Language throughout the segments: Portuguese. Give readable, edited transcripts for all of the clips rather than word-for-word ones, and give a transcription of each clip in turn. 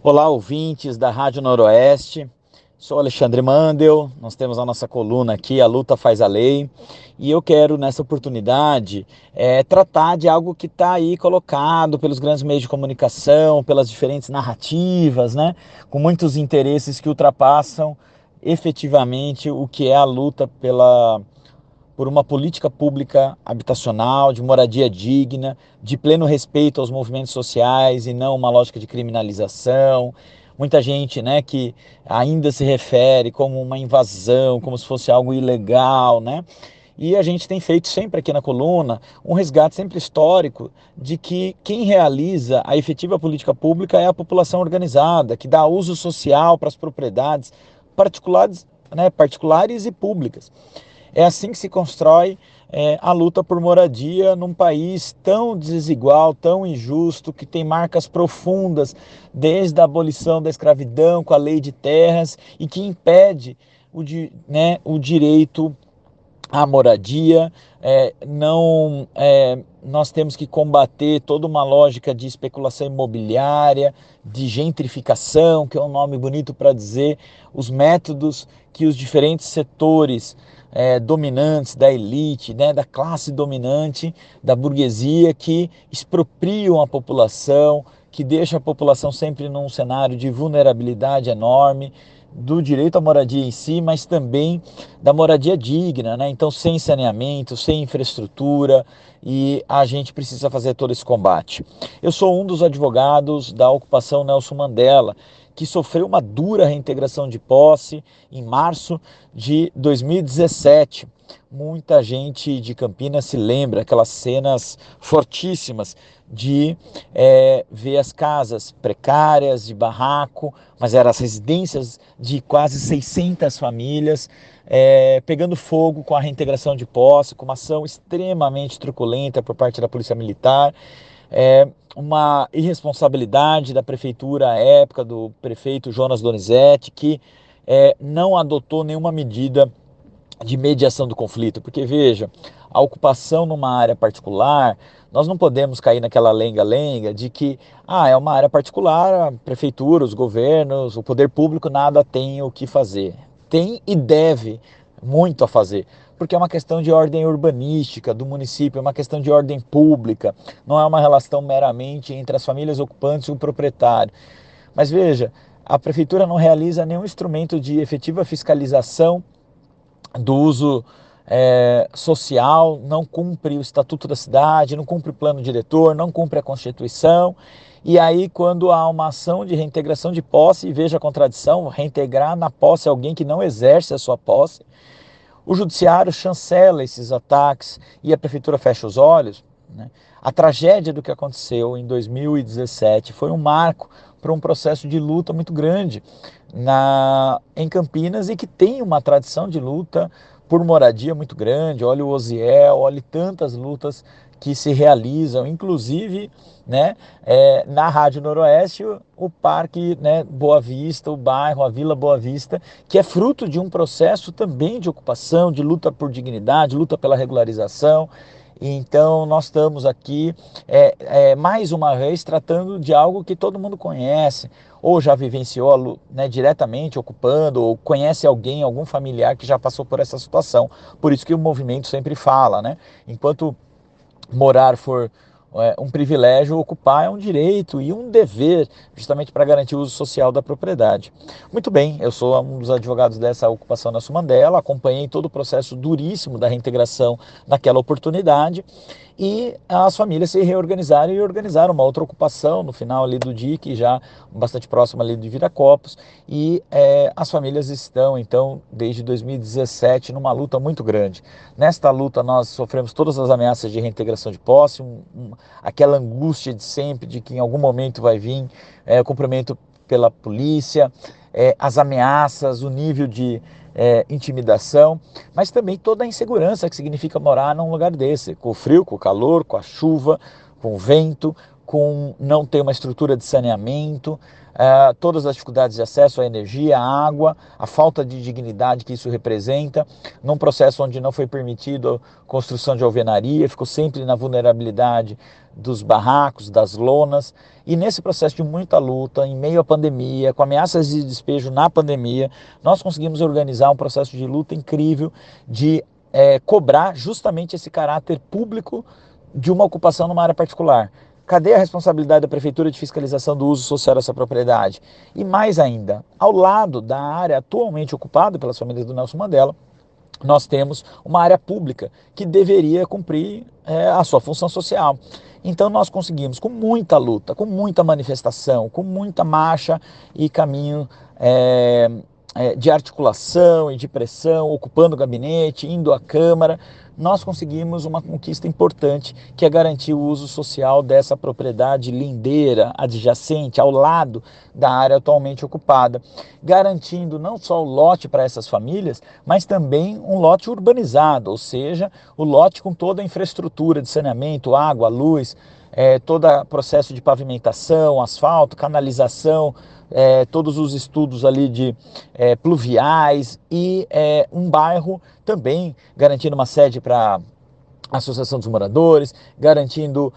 Olá, ouvintes da Rádio Noroeste. Sou Alexandre Mandel. Nós temos a nossa coluna aqui, A Luta Faz a Lei. E eu quero, nessa oportunidade, tratar de algo que está aí colocado pelos grandes meios de comunicação, pelas diferentes narrativas, né? Com muitos interesses que ultrapassam efetivamente o que é a luta por uma política pública habitacional, de moradia digna, de pleno respeito aos movimentos sociais e não uma lógica de criminalização. Muita gente, né, que ainda se refere como uma invasão, como se fosse algo ilegal, né? E a gente tem feito sempre aqui na coluna um resgate sempre histórico de que quem realiza a efetiva política pública é a população organizada, que dá uso social para as propriedades particulares, né, particulares e públicas. É assim que se constrói a luta por moradia num país tão desigual, tão injusto, que tem marcas profundas desde a abolição da escravidão com a lei de terras e que impede o direito à moradia. Nós temos que combater toda uma lógica de especulação imobiliária, de gentrificação, que é um nome bonito para dizer os métodos que os diferentes setores dominantes da elite, né, da classe dominante, da burguesia, que expropriam a população, que deixa a população sempre num cenário de vulnerabilidade enorme, do direito à moradia em si, mas também da moradia digna, né? Então, sem saneamento, sem infraestrutura, e a gente precisa fazer todo esse combate. Eu sou um dos advogados da ocupação Nelson Mandela, que sofreu uma dura reintegração de posse em março de 2017. Muita gente de Campinas se lembra aquelas cenas fortíssimas de ver as casas precárias, de barraco, mas eram as residências de quase 600 famílias, pegando fogo com a reintegração de posse, com uma ação extremamente truculenta por parte da Polícia Militar, uma irresponsabilidade da prefeitura à época, do prefeito Jonas Donizete, que não adotou nenhuma medida de mediação do conflito, porque veja, a ocupação numa área particular, nós não podemos cair naquela lenga-lenga de que é uma área particular, a prefeitura, os governos, o poder público nada tem o que fazer. Tem e deve muito a fazer, porque é uma questão de ordem urbanística do município, é uma questão de ordem pública, não é uma relação meramente entre as famílias ocupantes e o proprietário. Mas veja, a prefeitura não realiza nenhum instrumento de efetiva fiscalização do uso social, não cumpre o Estatuto da Cidade, não cumpre o plano diretor, não cumpre a Constituição. E aí, quando há uma ação de reintegração de posse, e veja a contradição, reintegrar na posse alguém que não exerce a sua posse, o judiciário chancela esses ataques e a prefeitura fecha os olhos, né? A tragédia do que aconteceu em 2017 foi um marco para um processo de luta muito grande em Campinas, e que tem uma tradição de luta por moradia muito grande. Olha o Osiel, olha tantas lutas que se realizam, inclusive, né, na Rádio Noroeste, o Parque, né, Boa Vista, o bairro, a Vila Boa Vista, que é fruto de um processo também de ocupação, de luta por dignidade, luta pela regularização. Então, nós estamos aqui, mais uma vez, tratando de algo que todo mundo conhece, ou já vivenciou, né, diretamente ocupando, ou conhece alguém, algum familiar que já passou por essa situação. Por isso que o movimento sempre fala, né? Enquanto morar for um privilégio, ocupar é um direito e um dever, justamente para garantir o uso social da propriedade. Muito bem, eu sou um dos advogados dessa ocupação Nelson Mandela, acompanhei todo o processo duríssimo da reintegração naquela oportunidade, e as famílias se reorganizaram e organizaram uma outra ocupação no final ali do DIC, já bastante próximo ali de Viracopos, e as famílias estão, então, desde 2017, numa luta muito grande. Nesta luta nós sofremos todas as ameaças de reintegração de posse, aquela angústia de sempre, de que em algum momento vai vir cumprimento pela polícia, as ameaças, o nível de intimidação, mas também toda a insegurança que significa morar num lugar desse, com o frio, com o calor, com a chuva, com o vento, com não ter uma estrutura de saneamento, todas as dificuldades de acesso à energia, à água, a falta de dignidade que isso representa, num processo onde não foi permitido a construção de alvenaria, ficou sempre na vulnerabilidade dos barracos, das lonas, e nesse processo de muita luta, em meio à pandemia, com ameaças de despejo na pandemia, nós conseguimos organizar um processo de luta incrível de cobrar justamente esse caráter público de uma ocupação numa área particular. Cadê a responsabilidade da prefeitura de fiscalização do uso social dessa propriedade? E mais ainda, ao lado da área atualmente ocupada pelas famílias do Nelson Mandela, nós temos uma área pública que deveria cumprir a sua função social. Então nós conseguimos, com muita luta, com muita manifestação, com muita marcha e caminho de articulação e de pressão, ocupando o gabinete, indo à Câmara, nós conseguimos uma conquista importante, que é garantir o uso social dessa propriedade lindeira, adjacente, ao lado da área atualmente ocupada, garantindo não só o lote para essas famílias, mas também um lote urbanizado, ou seja, o lote com toda a infraestrutura de saneamento, água, luz, todo o processo de pavimentação, asfalto, canalização, todos os estudos ali de pluviais e um bairro também garantindo uma sede para a Associação dos Moradores, garantindo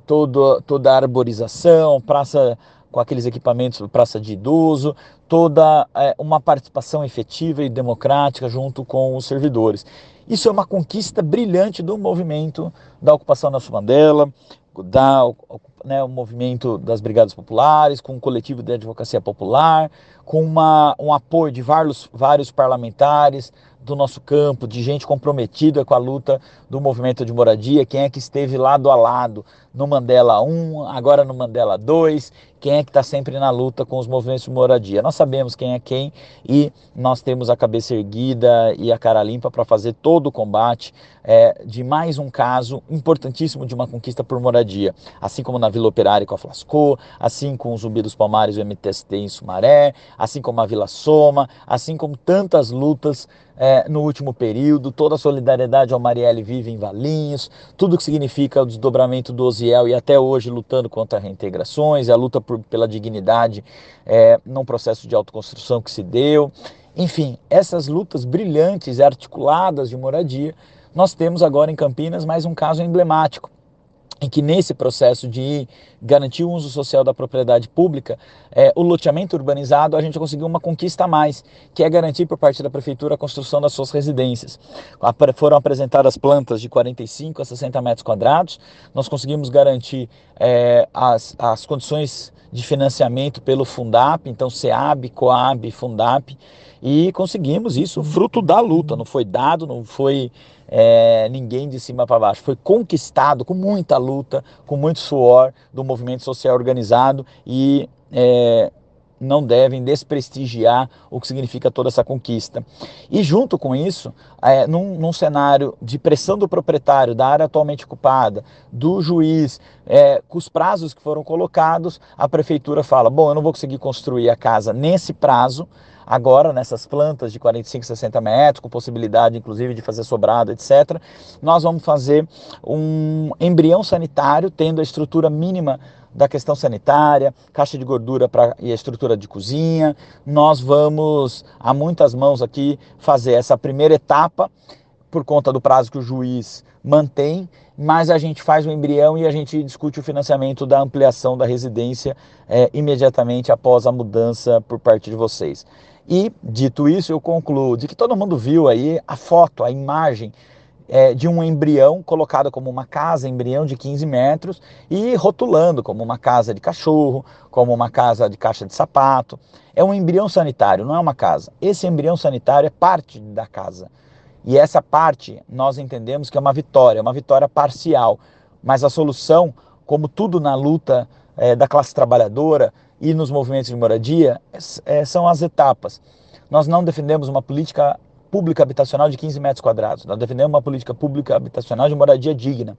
toda a arborização, praça com aqueles equipamentos, praça de idoso, toda uma participação efetiva e democrática junto com os servidores. Isso é uma conquista brilhante do movimento da ocupação Nelson Mandela, o movimento das Brigadas Populares, com um coletivo de advocacia popular, com um apoio de vários parlamentares do nosso campo, de gente comprometida com a luta do movimento de moradia, quem é que esteve lado a lado no Mandela 1, agora no Mandela 2, quem é que está sempre na luta com os movimentos de moradia. Nós sabemos quem é quem e nós temos a cabeça erguida e a cara limpa para fazer todo o combate de mais um caso importantíssimo de uma conquista por moradia, assim como na Vila Operária com a Flasco, assim com o Zumbi dos Palmares e o MTST em Sumaré, assim como a Vila Soma, assim como tantas lutas no último período, toda a solidariedade ao Marielle Vive em Valinhos, tudo que significa o desdobramento do Osiel e até hoje lutando contra reintegrações, a luta pela dignidade num processo de autoconstrução que se deu. Enfim, essas lutas brilhantes e articuladas de moradia, nós temos agora em Campinas mais um caso emblemático, em que nesse processo de garantir o uso social da propriedade pública, o loteamento urbanizado, a gente conseguiu uma conquista a mais, que é garantir por parte da prefeitura a construção das suas residências. Foram apresentadas plantas de 45 a 60 metros quadrados, nós conseguimos garantir as condições de financiamento pelo Fundap, então SEAB, Coab, Fundap, e conseguimos isso fruto da luta, não foi dado, não foi ninguém de cima para baixo, foi conquistado com muita luta, com muito suor do movimento social organizado e não devem desprestigiar o que significa toda essa conquista. E junto com isso, num cenário de pressão do proprietário, da área atualmente ocupada, do juiz, com os prazos que foram colocados, a prefeitura fala, bom, eu não vou conseguir construir a casa nesse prazo, agora nessas plantas de 45, 60 metros, com possibilidade inclusive de fazer sobrado, etc. Nós vamos fazer um embrião sanitário, tendo a estrutura mínima da questão sanitária, caixa de gordura e a estrutura de cozinha. Nós vamos, a muitas mãos aqui, fazer essa primeira etapa, por conta do prazo que o juiz mantém, mas a gente faz o embrião e a gente discute o financiamento da ampliação da residência imediatamente após a mudança por parte de vocês. E, dito isso, eu concluo de que todo mundo viu aí a foto, a imagem de um embrião colocado como uma casa, embrião de 15 metros, e rotulando como uma casa de cachorro, como uma casa de caixa de sapato. É um embrião sanitário, não é uma casa. Esse embrião sanitário é parte da casa. E essa parte nós entendemos que é uma vitória parcial. Mas a solução, como tudo na luta da classe trabalhadora e nos movimentos de moradia, são as etapas. Nós não defendemos uma política pública habitacional de 15 metros quadrados. Nós defendemos uma política pública habitacional de moradia digna.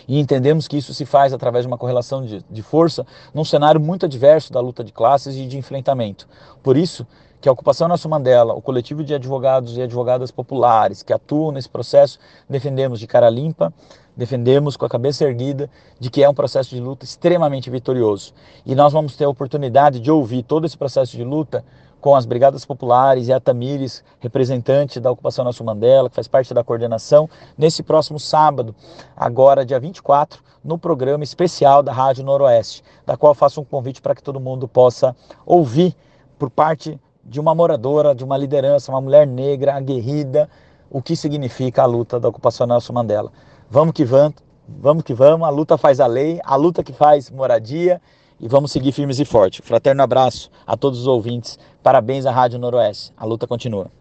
E entendemos que isso se faz através de uma correlação de força num cenário muito adverso da luta de classes e de enfrentamento. Por isso que a Ocupação Nelson Mandela, o coletivo de advogados e advogadas populares que atuam nesse processo, defendemos de cara limpa, defendemos com a cabeça erguida de que é um processo de luta extremamente vitorioso. E nós vamos ter a oportunidade de ouvir todo esse processo de luta com as Brigadas Populares e a Tamires, representante da Ocupação Nelson Mandela, que faz parte da coordenação, nesse próximo sábado, agora dia 24, no programa especial da Rádio Noroeste, da qual faço um convite para que todo mundo possa ouvir por parte de uma moradora, de uma liderança, uma mulher negra, aguerrida, o que significa a luta da Ocupação Nelson Mandela. Vamos que vamos, a luta faz a lei, a luta que faz moradia, e vamos seguir firmes e fortes. Fraterno abraço a todos os ouvintes, parabéns à Rádio Noroeste, a luta continua.